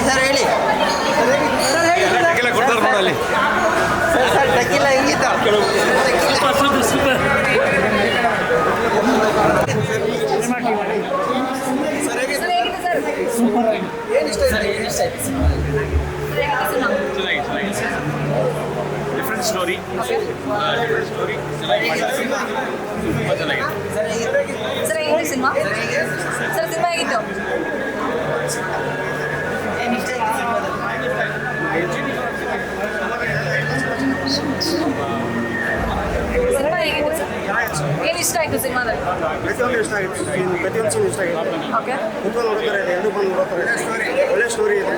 Sir ಹೇಳಿ ಕೊಡ್ತಾರೆ ನೋಡಲ್ಲಿ ಸರ್ ಟಕ್ಕಿಲ್ಲ ಹೆಂಗಿತ್ತು ಡಿಫ್ರೆಂಟ್ ಸ್ಟೋರಿ ಚೆನ್ನಾಗಿ ಮಾಡಿದ್ದಾರೆ ತುಂಬ ಚೆನ್ನಾಗಿದೆ ಸರ್ ಹೇಗಿದೆ ಸಿನಿಮಾ ಸರ್ ಸಿನಿಮಾ ಹೇಗಿತ್ತು ಸಿನಿಮಾ ಹೇಗಿತ್ತು ಸರ್ ಏನು ಇಷ್ಟ ಆಯಿತು ಸಿನಿಮಾದಲ್ಲಿ ಪ್ರತಿಯೊಂದು ಇಷ್ಟ ಆಗಿತ್ತು ಪ್ರತಿಯೊಂದು ಸೀನ್ ಇಷ್ಟ ಆಗಿತ್ತು ಓಕೆ ಕುತ್ಕೊಂಡು ನೋಡ್ತಾರೆ ಎರಡು ಬಂದು ನೋಡ್ತಾರೆ ಒಳ್ಳೆ ಸ್ಟೋರಿ ಇದೆ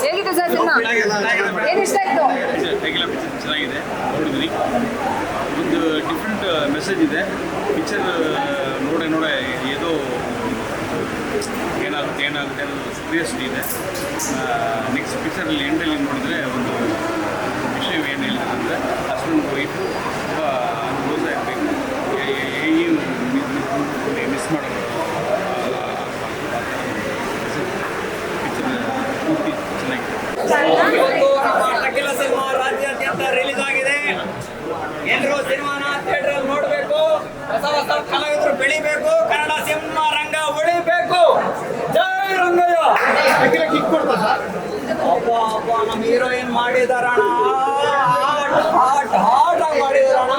ಹೇಗಿತ್ತು ಸರ್ ಸಿನಿಮಾ ಏನು ಇಷ್ಟ ಆಯಿತು ಟೈಗಿಲ ಪಿಕ್ಚರ್ ಚೆನ್ನಾಗಿದೆ ನೋಡಿದ್ವಿ ಒಂದು ಡಿಫ್ರೆಂಟ್ ಮೆಸೇಜ್ ಇದೆ ಪಿಕ್ಚರ್ ನೋಡೆ ಏದೋ ಏನಾಗುತ್ತೆ ಅನ್ನೋದು ಕ್ಯೂರಿಯಾಸಿಟಿ ಇದೆ ನೆಕ್ಸ್ಟ್ ಪಿಕ್ಚರಲ್ಲಿ ಎಂಡಲ್ಲಿ ನೋಡಿದ್ರೆ ಒಂದು ವಿಷಯ ಏನು ಹೇಳ್ತಾರೆ ಅಂದರೆ ಹಸ್ಬೆಂಡ್ ವೈಫು ತುಂಬ ಕ್ಲೋಸ್ ಆಗಬೇಕು ಏನು ಮಿಸ್ ಮಾಡೋದು ಪಿಕ್ಚರ್ ಪೂರ್ತಿ ಚೆನ್ನಾಗಿದೆ ಟಕ್ಕಿಲ ಸಿನಿಮಾ ರಾಜ್ಯಾದ್ಯಂತ ರಿಲೀಸ್ ಆಗಿದೆ. ಎಲ್ಲರೂ ಸಿನಿಮಾನ ಥಿಯೇಟರ್ ನೋಡಬೇಕು. ಹೊಸ ಕಲಾವಿದರು ಬೆಳಿಬೇಕು. ಕನ್ನಡ ಸಿನಿಮಾ ರಂಗ ಉಳಿಬೇಕು. ಜೈ ರಂಗಯ್ಯ. ಅಬ್ಬಾ ನಮ್ಮ ಹೀರೋಯಿನ್ ಮಾಡಿದಾರಣ, ಹಾಟ್ ಆಗಿ ಮಾಡಿದಾರಣ.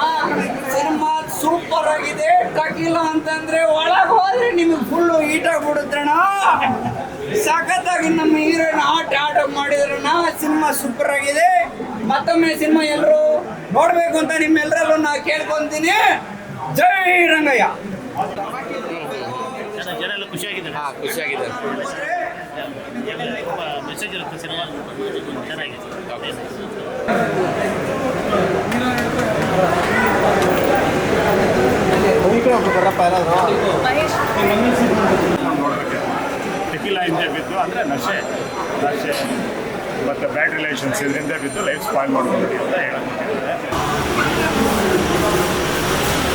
ಸಿನಿಮಾ ಸೂಪರ್ ಆಗಿದೆ. ಟಕ್ಕಿಲ ಅಂತಂದ್ರೆ ಒಳಗೆ ಹೋದ್ರೆ ನಿಮಗೆ ಫುಲ್ಲು ಹೀಟ್ ಆಗಿಬಿಡುತ್ತಣ್ಣ. ಸಖತ್ತಾಗಿ ನಮ್ಮ ಹೀರೋಯಿನ್ ಆಟ ಮಾಡಿದ್ರಣ್ಣ. ಸಿನಿಮಾ ಸೂಪರ್ ಆಗಿದೆ. ಮತ್ತೊಮ್ಮೆ ಸಿನಿಮಾ ಎಲ್ಲರೂ ನೋಡ್ಬೇಕು ಅಂತ ನಿಮ್ಮೆಲ್ಲರಲ್ಲೂ ನಾ ಕೇಳ್ಕೊಂತೀನಿ. ಜೈ ರಂಗಯ್ಯ. ಜನ ಎಲ್ಲ ಖುಷಿಯಾಗಿದ್ದಾರೆ. ಖುಷಿಯಾಗಿದೆ ಮೆಸೇಜ್ ಇರುತ್ತೆ ಸಿನಿಮಾ ಚೆನ್ನಾಗಿದೆ. ಟೆಕಿಲ ಹಿಂದೆ ಬಿದ್ದು ಅಂದರೆ ನಶೆ ಮತ್ತು ಬ್ಯಾಡ್ ರಿಲೇಷನ್ಸ್ ಇದರಿಂದ ಬಿದ್ದು ಲೈಫ್ ಸ್ಪಾಯ್ಲ್ ಮಾಡ್ಕೊಂಡು ಅಂತ ಹೇಳಕ್ಕೆ